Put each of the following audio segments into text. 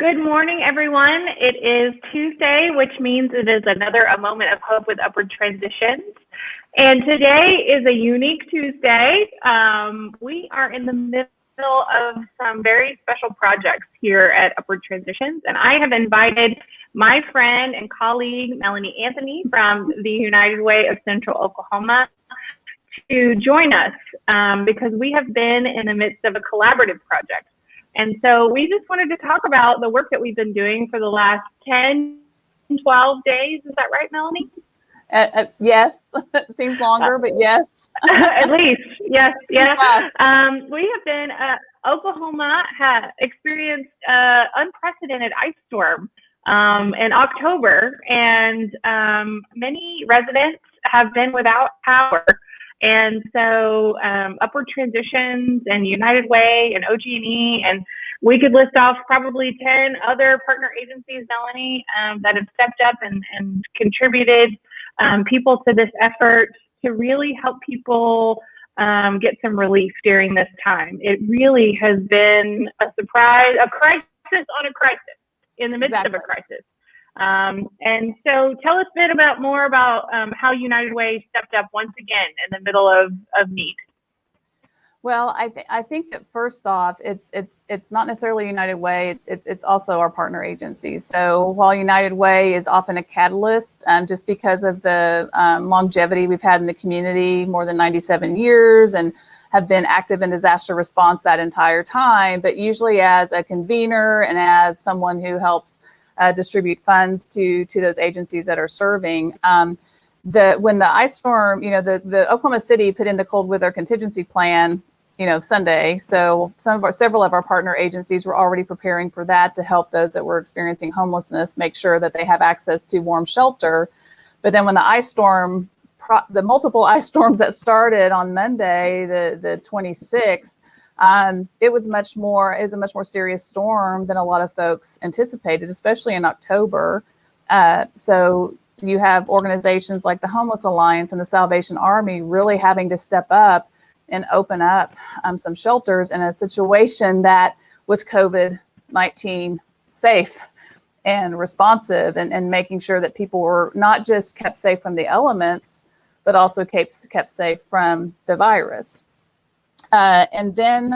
Good morning, everyone. It is Tuesday, which means it is a moment of hope with Upward Transitions. And today is a unique Tuesday. We are in the middle of some very special projects here at Upward Transitions, and I have invited my friend and colleague, Melanie Anthony from the United Way of Central Oklahoma to join us because we have been in the midst of a collaborative project. And so we just wanted to talk about the work that we've been doing for the last 10, 12 days. Is that right, Melanie? Yes, it seems longer, but yes. At least, yes, yeah. We have been, Oklahoma has experienced unprecedented ice storm in October, and many residents have been without power. And so Upward Transitions and United Way and OG&E, and we could list off probably 10 other partner agencies, Melanie, that have stepped up and contributed people to this effort to really help people get some relief during this time. It really has been a surprise, a crisis on a crisis, in the midst of a crisis. And so tell us a bit more about how United Way stepped up once again in the middle of need. Well, I think that first off, it's not necessarily United Way. It's also our partner agencies. So while United Way is often a catalyst, just because of the longevity we've had in the community, more than 97 years, and have been active in disaster response that entire time, but usually as a convener and as someone who helps distribute funds to those agencies that are serving. When the ice storm, the Oklahoma City put in the cold weather contingency plan, Sunday. So several of our partner agencies were already preparing for that to help those that were experiencing homelessness, make sure that they have access to warm shelter. But then when the ice storm, the multiple ice storms that started on Monday, the 26th, it was a much more serious storm than a lot of folks anticipated, especially in October. So you have organizations like the Homeless Alliance and the Salvation Army really having to step up and open up some shelters in a situation that was COVID-19 safe and responsive, and making sure that people were not just kept safe from the elements, but also kept safe from the virus. And then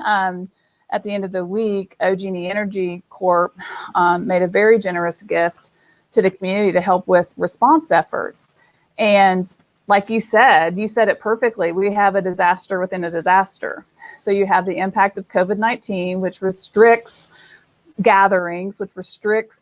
at the end of the week, OG&E Energy Corp made a very generous gift to the community to help with response efforts. And like you said it perfectly. We have a disaster within a disaster. So you have the impact of COVID-19, which restricts gatherings,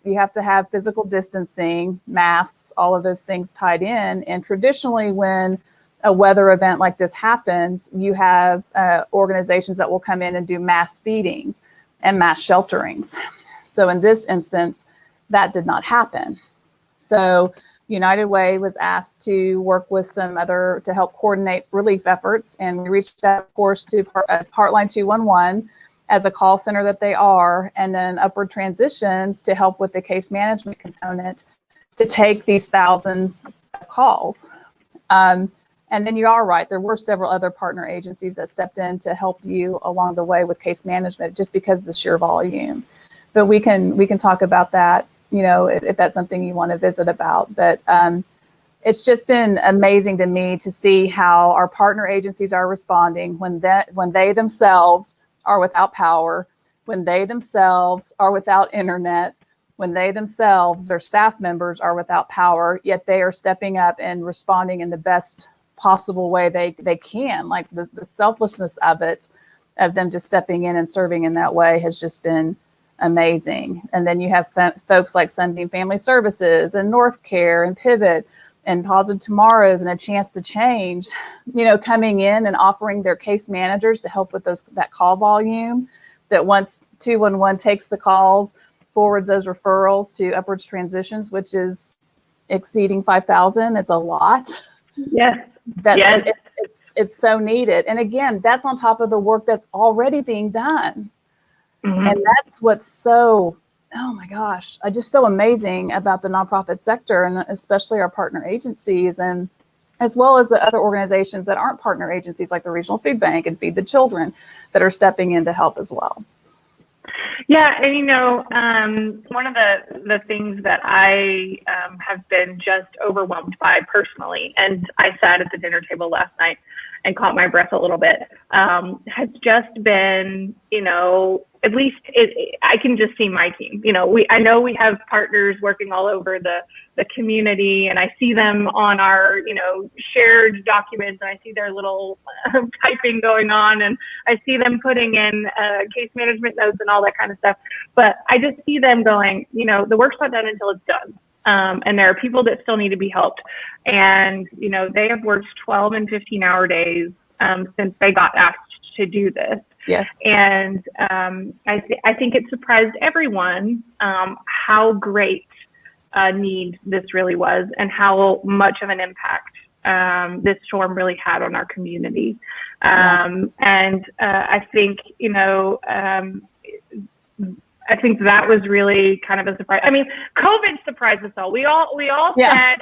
you have to have physical distancing, masks, all of those things tied in. And traditionally, when a weather event like this happens, you have organizations that will come in and do mass feedings and mass shelterings. So in this instance, that did not happen. So United Way was asked to work with to help coordinate relief efforts. And we reached out, of course, to Heartline 211 as a call center that they are, and then Upward Transitions to help with the case management component to take these thousands of calls. And then you are right, there were several other partner agencies that stepped in to help you along the way with case management, just because of the sheer volume. But we can talk about that, if that's something you want to visit about. But it's just been amazing to me to see how our partner agencies are responding when they themselves are without power, when they themselves are without internet, when they themselves, their staff members, are without power, yet they are stepping up and responding in the best possible way they can. Like the selflessness of them just stepping in and serving in that way has just been amazing. And then you have folks like Sunbeam Family Services and North Care and Pivot and Positive Tomorrows and A Chance to Change, coming in and offering their case managers to help with that call volume, that once 211 takes the calls, forwards those referrals to Upwards Transitions, which is exceeding 5,000. It's a lot. Yes. It's so needed. And again, that's on top of the work that's already being done. Mm-hmm. And that's what's so, oh my gosh, just so amazing about the nonprofit sector, and especially our partner agencies, and as well as the other organizations that aren't partner agencies like the Regional Food Bank and Feed the Children that are stepping in to help as well. Yeah, and one of the things that I have been just overwhelmed by personally, and I sat at the dinner table last night and caught my breath a little bit, has just been, at least I can just see my team. I know we have partners working all over the community, and I see them on our, shared documents, and I see their little typing going on, and I see them putting in case management notes and all that kind of stuff. But I just see them going, the work's not done until it's done. And there are people that still need to be helped. And, they have worked 12 and 15-hour days since they got asked to do this. Yes. And I think it surprised everyone how great a need this really was, and how much of an impact this storm really had on our community. And I think, I think that was really kind of a surprise. I mean, COVID surprised us all. We all said,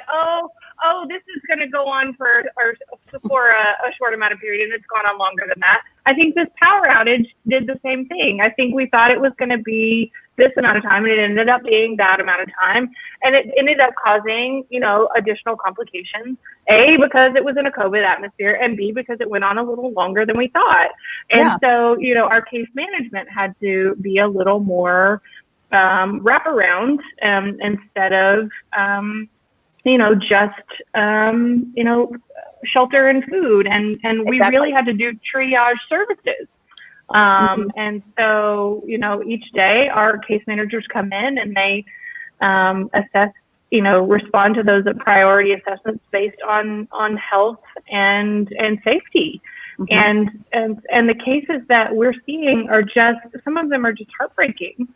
oh, this is going to go on for a short amount of period, and it's gone on longer than that. I think this power outage did the same thing. I think we thought it was going to be this amount of time, and it ended up being that amount of time, and it ended up causing, additional complications. A, because it was in a COVID atmosphere, and B, because it went on a little longer than we thought. And so, our case management had to be a little more wraparound instead of just shelter and food, and we really had to do triage services. And so, each day our case managers come in and they assess, respond to those priority assessments based on health and safety. And the cases that we're seeing are just, some of them are just heartbreaking.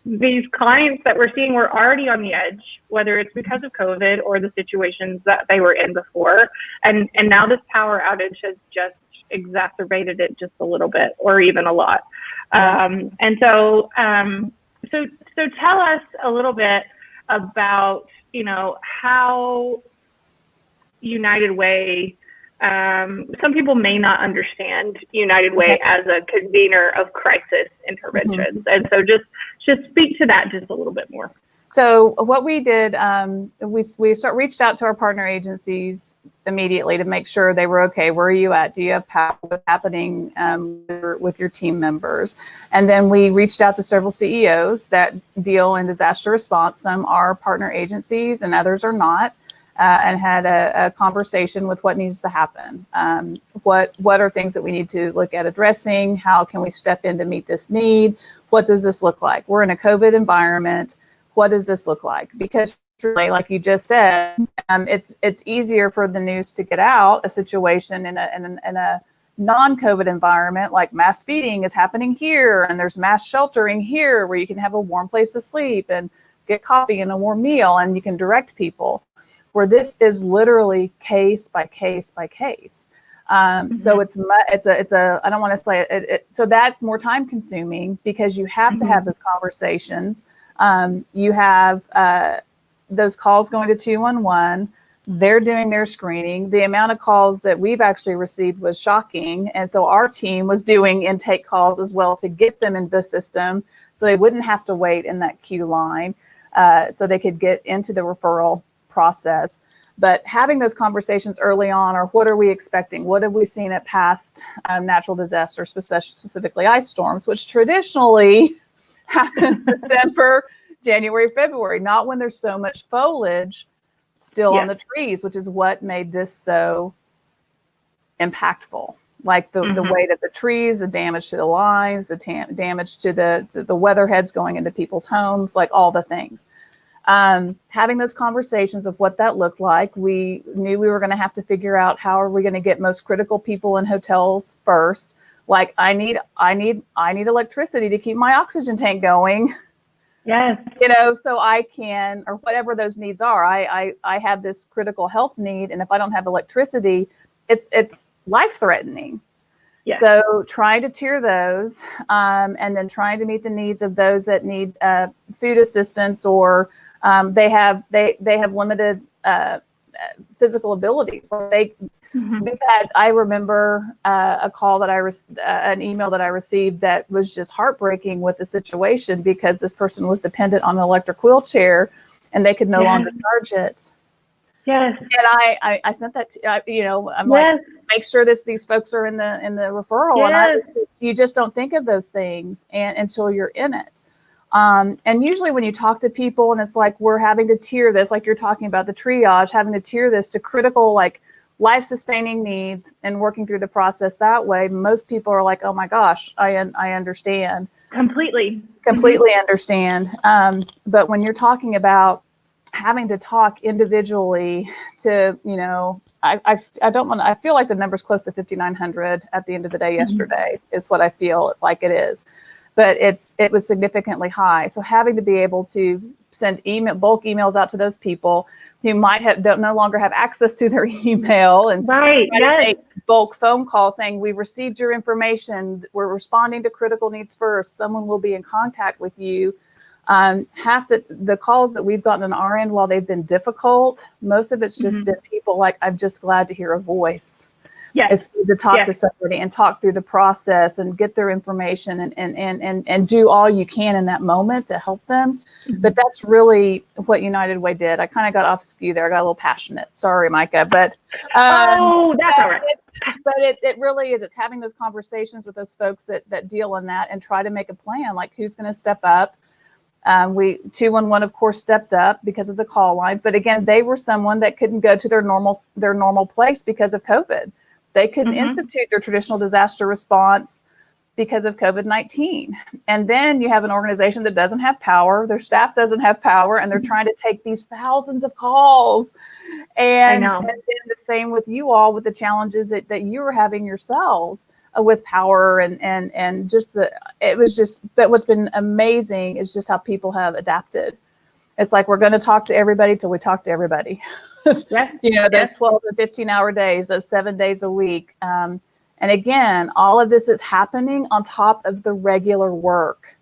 These clients that we're seeing were already on the edge, whether it's because of COVID or the situations that they were in before. And now this power outage has just exacerbated it just a little bit, or even a lot. And so tell us a little bit about, how United Way, some people may not understand United Way as a convener of crisis interventions. And so just speak to that just a little bit more. So what we did, we reached out to our partner agencies immediately to make sure they were okay. Where are you at? Do you have power? What's happening with your team members? And then we reached out to several CEOs that deal in disaster response. Some are partner agencies and others are not, and had a conversation with what needs to happen. What are things that we need to look at addressing? How can we step in to meet this need? What does this look like? We're in a COVID environment. What does this look like? Because really, like you just said, it's easier for the news to get out a situation in a non-COVID environment, like mass feeding is happening here, and there's mass sheltering here, where you can have a warm place to sleep and get coffee and a warm meal, and you can direct people. Where this is literally case by case by case. So it's a I don't want to say it. So that's more time consuming, because you have to have those conversations. You have those calls going to 211. They're doing their screening. The amount of calls that we've actually received was shocking. And so our team was doing intake calls as well to get them into the system, so they wouldn't have to wait in that queue line, so they could get into the referral process. But having those conversations early on, or what are we expecting? What have we seen at past natural disasters, specifically ice storms, which traditionally happen December, January, February, not when there's so much foliage still on the trees, which is what made this so impactful. Like the weight of the trees, the damage to the lines, the damage to the weather heads going into people's homes, like all the things. Having those conversations of what that looked like, we knew we were going to have to figure out how are we going to get most critical people in hotels first. Like I need electricity to keep my oxygen tank going. Yes. So I can, or whatever those needs are. I have this critical health need, and if I don't have electricity, it's life threatening. Yeah. So trying to tier those, and then trying to meet the needs of those that need food assistance, or they have limited physical abilities. I remember a call that an email that I received that was just heartbreaking with the situation, because this person was dependent on an electric wheelchair and they could no longer charge it. Yes. And I sent that to, I'm like, make sure these folks are in the referral. And you just don't think of those things until you're in it. And usually when you talk to people and it's like, we're having to tier this, like you're talking about the triage, having to tier this to critical, like life-sustaining needs, and working through the process that way, most people are like, oh my gosh, I understand. Completely understand. But when you're talking about having to talk individually to, I feel like the number's close to 5,900 at the end of the day yesterday is what I feel like it is. But it was significantly high. So having to be able to send bulk emails out to those people who don't no longer have access to their email, and make bulk phone calls saying, we received your information, we're responding to critical needs first, someone will be in contact with you. Half the calls that we've gotten on our end, while they've been difficult, most of it's just been people like, I'm just glad to hear a voice. Yes. It's good to talk to somebody and talk through the process and get their information and do all you can in that moment to help them. But that's really what United Way did. I kind of got off skew there. I got a little passionate. Sorry, Micah. But that's all right. But it really is. It's having those conversations with those folks that deal in that and try to make a plan, like who's going to step up. 211, of course, stepped up because of the call lines. But again, they were someone that couldn't go to their normal place because of COVID. They couldn't institute their traditional disaster response because of COVID-19. And then you have an organization that doesn't have power, their staff doesn't have power, and they're trying to take these thousands of calls. And then the same with you all, with the challenges that you were having yourselves with power and just but what's been amazing is just how people have adapted. It's like, we're going to talk to everybody till we talk to everybody. Those 12 and 15-hour days, those 7 days a week. And again, all of this is happening on top of the regular work.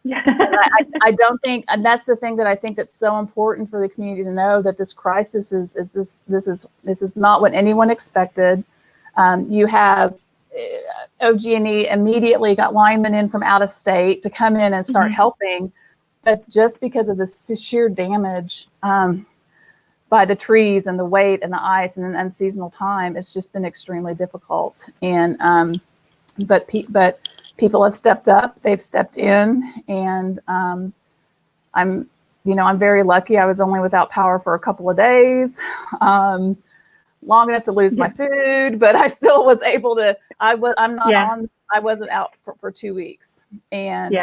I don't think, and that's the thing that I think that's so important for the community to know, that this crisis this is not what anyone expected. You have OG&E immediately got linemen in from out of state to come in and start helping. But just because of the sheer damage by the trees and the weight and the ice and an unseasonal time, it's just been extremely difficult. And but people have stepped up, they've stepped in, and I'm very lucky. I was only without power for a couple of days, long enough to lose my food, but I still was able to. I wasn't out for 2 weeks, and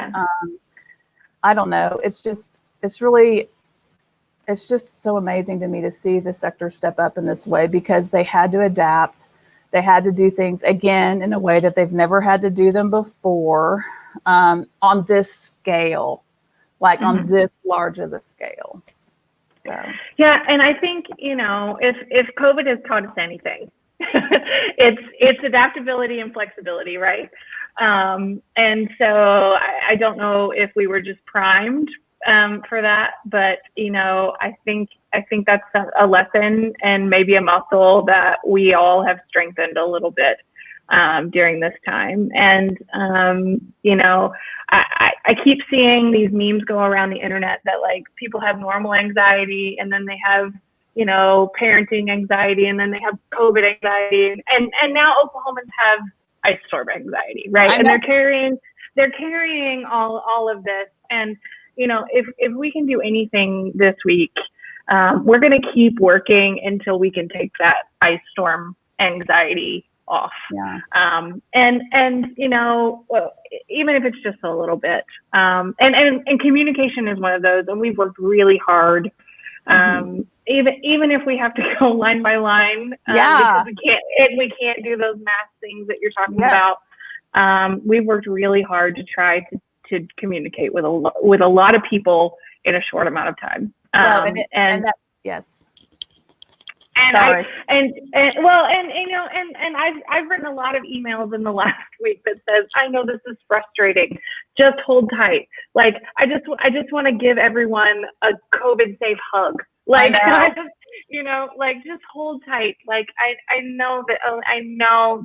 I don't know. It's just so amazing to me to see the sector step up in this way, because they had to adapt. They had to do things again in a way that they've never had to do them before, on this scale, like on this large of a scale. So and I think, if COVID has taught us anything, it's adaptability and flexibility, right? And so I don't know if we were just primed for that, but I think that's a lesson and maybe a muscle that we all have strengthened a little bit during this time. And I keep seeing these memes go around the internet that, like, people have normal anxiety, and then they have parenting anxiety, and then they have COVID anxiety, and now Oklahomans have ice storm anxiety, right? And they're carrying all of this. And if we can do anything this week, we're going to keep working until we can take that ice storm anxiety off. And even if it's just a little bit, and communication is one of those, and we've worked really hard. Even if we have to go line by line, because we can't do those mass things that you're talking about. We've worked really hard to try to communicate with a lot of people in a short amount of time. I've written a lot of emails in the last week that says, I know this is frustrating, just hold tight. Like, I just want to give everyone a COVID safe hug. Like, like just hold tight. Like I know that, I know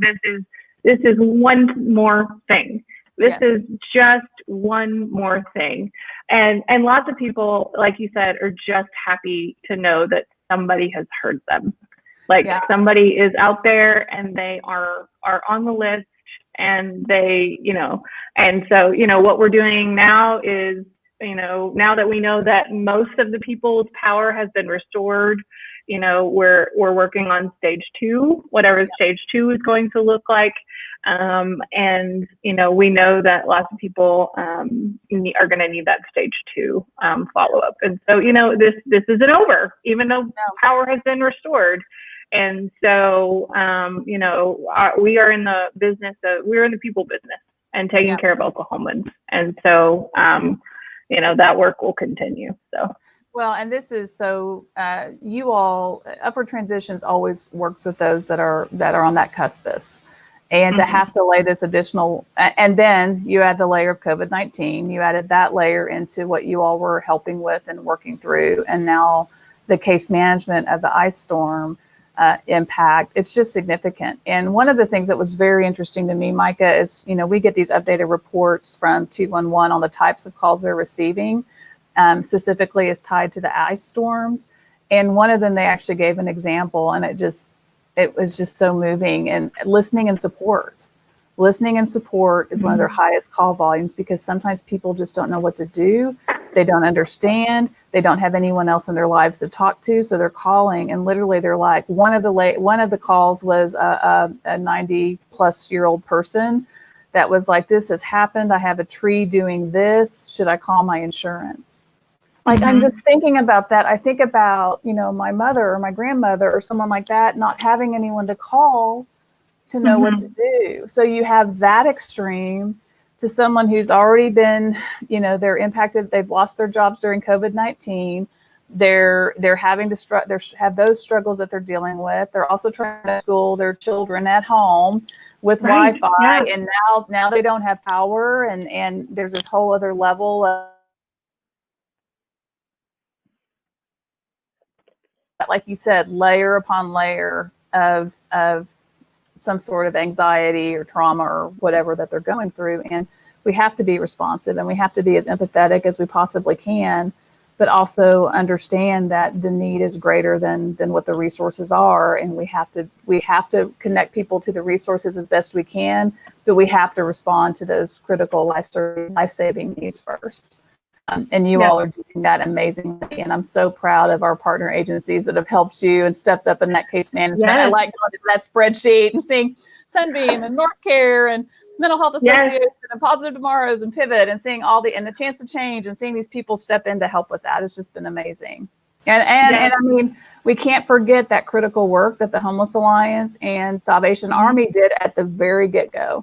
this is one more thing. This is just one more thing. And lots of people, like you said, are just happy to know that somebody has heard them. Like somebody is out there and they are on the list, and they, and so, what we're doing now is, now that we know that most of the people's power has been restored, we're working on stage 2, whatever stage 2 is going to look like. And, we know that lots of people are going to need that stage 2 follow-up. And so, this isn't over, even though power has been restored. And so, we are in the business we're in the people business and taking care of Oklahomans. And so, that work will continue. So. Well, and this is so you all, Upward Transitions always works with those that are on that cuspis, and to have to lay this additional, and then you add the layer of COVID-19, you added that layer into what you all were helping with and working through, and now the case management of the ice storm impact. It's just significant. And one of the things that was very interesting to me, Micah, is we get these updated reports from 211 on the types of calls they're receiving. Specifically is tied to the ice storms. And one of them, they actually gave an example, and it was just so moving. And listening and support is one of their highest call volumes, because sometimes people just don't know what to do. They don't understand. They don't have anyone else in their lives to talk to. So they're calling, and literally they're like, one of the calls was a 90-plus-year-old person that was like, this has happened. I have a tree doing this. Should I call my insurance? Like, I'm just thinking about that. I think about, my mother or my grandmother or someone like that, not having anyone to call to know what to do. So you have that extreme to someone who's already been, they're impacted. They've lost their jobs during COVID-19. They're having to have those struggles that they're dealing with. They're also trying to school their children at home with Wi-Fi, and now they don't have power, and there's this whole other level of, like you said, layer upon layer of some sort of anxiety or trauma or whatever that they're going through. And we have to be responsive, and we have to be as empathetic as we possibly can, but also understand that the need is greater than what the resources are. And we have to connect people to the resources as best we can, but we have to respond to those critical life-saving needs first. And you all are doing that amazingly. And I'm so proud of our partner agencies that have helped you and stepped up in that case management. I like going to that spreadsheet and seeing Sunbeam and North Care and Mental Health Association and Positive Tomorrows and Pivot, and seeing and the Chance to Change, and seeing these people step in to help with that. It's just been amazing. And I mean, we can't forget that critical work that the Homeless Alliance and Salvation Army did at the very get-go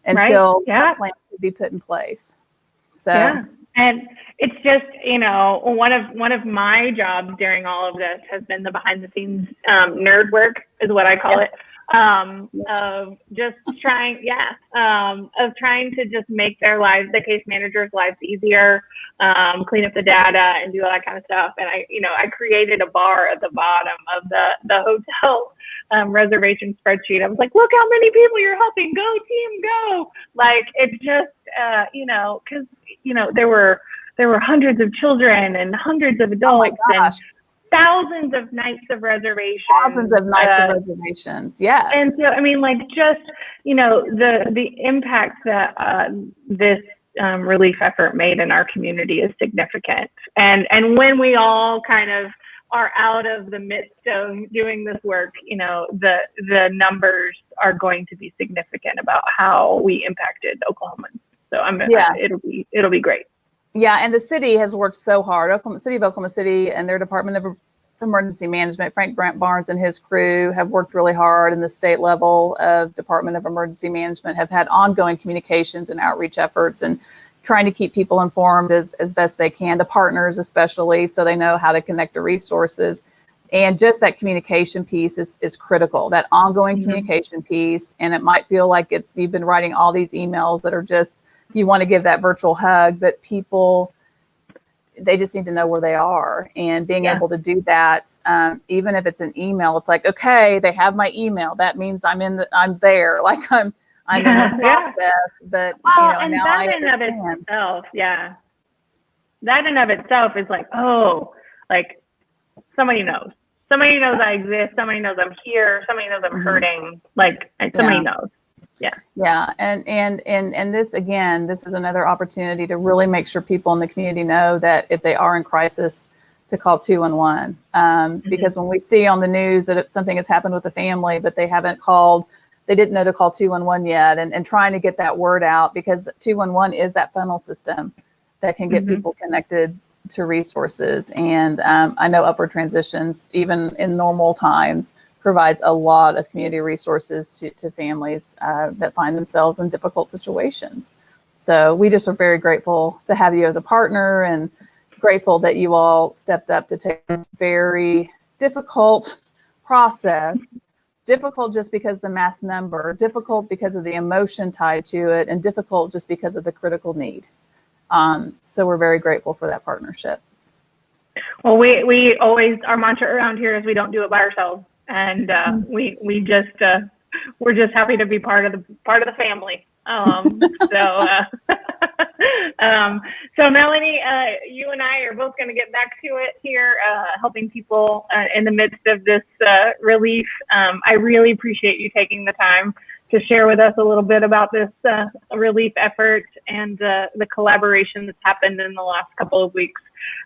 until that plan could be put in place. So. And it's just, one of my jobs during all of this has been the behind the scenes nerd work, is what I call it. Of just trying to just make the case managers' lives easier, clean up the data and do all that kind of stuff. And I created a bar at the bottom of the hotel reservation spreadsheet. I was like, look how many people you're helping. Go team, go. Like, it's just, because, there were hundreds of children and hundreds of adults and thousands of nights of reservations. Yes. And so, I mean, like, just, the impact that this relief effort made in our community is significant. And when we all kind of are out of the midst of doing this work, the numbers are going to be significant about how we impacted Oklahomans. So it'll be great. Yeah, and the city has worked so hard. City of Oklahoma City and their Department of Emergency Management, Frank Barnes and his crew have worked really hard, and the state level of Department of Emergency Management have had ongoing communications and outreach efforts, and trying to keep people informed as best they can, the partners especially, so they know how to connect the resources. And just that communication piece is critical, that ongoing communication piece. And it might feel like you've been writing all these emails that are just, you want to give that virtual hug, but people, they just need to know where they are, and being able to do that, even if it's an email, it's like, okay, they have my email. That means I'm there. Like I'm in the process, but and now that I in of understand. itself, that in of itself is like, oh, like somebody knows I exist. Somebody knows I'm here. Somebody knows I'm hurting. Like somebody knows. Yeah. And this, again, this is another opportunity to really make sure people in the community know that if they are in crisis, to call 211. Because when we see on the news that something has happened with a family, but they haven't called, they didn't know to call 211 yet, and trying to get that word out, because 211 is that funnel system that can get people connected to resources. And I know Upward Transitions, even in normal times, provides a lot of community resources to families that find themselves in difficult situations. So we just are very grateful to have you as a partner, and grateful that you all stepped up to take this very difficult process. Difficult just because the mass number, difficult because of the emotion tied to it, and difficult just because of the critical need. So we're very grateful for that partnership. Well, we always, our mantra around here is we don't do it by ourselves. And we're just happy to be part of the family. So Melanie, you and I are both going to get back to it here, helping people in the midst of this relief. I really appreciate you taking the time to share with us a little bit about this relief effort and the collaboration that's happened in the last couple of weeks.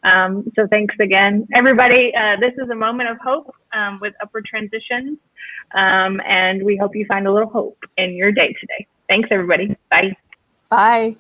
So thanks again, everybody. This is a moment of hope with Upward Transitions, and we hope you find a little hope in your day today. Thanks, everybody. Bye. Bye.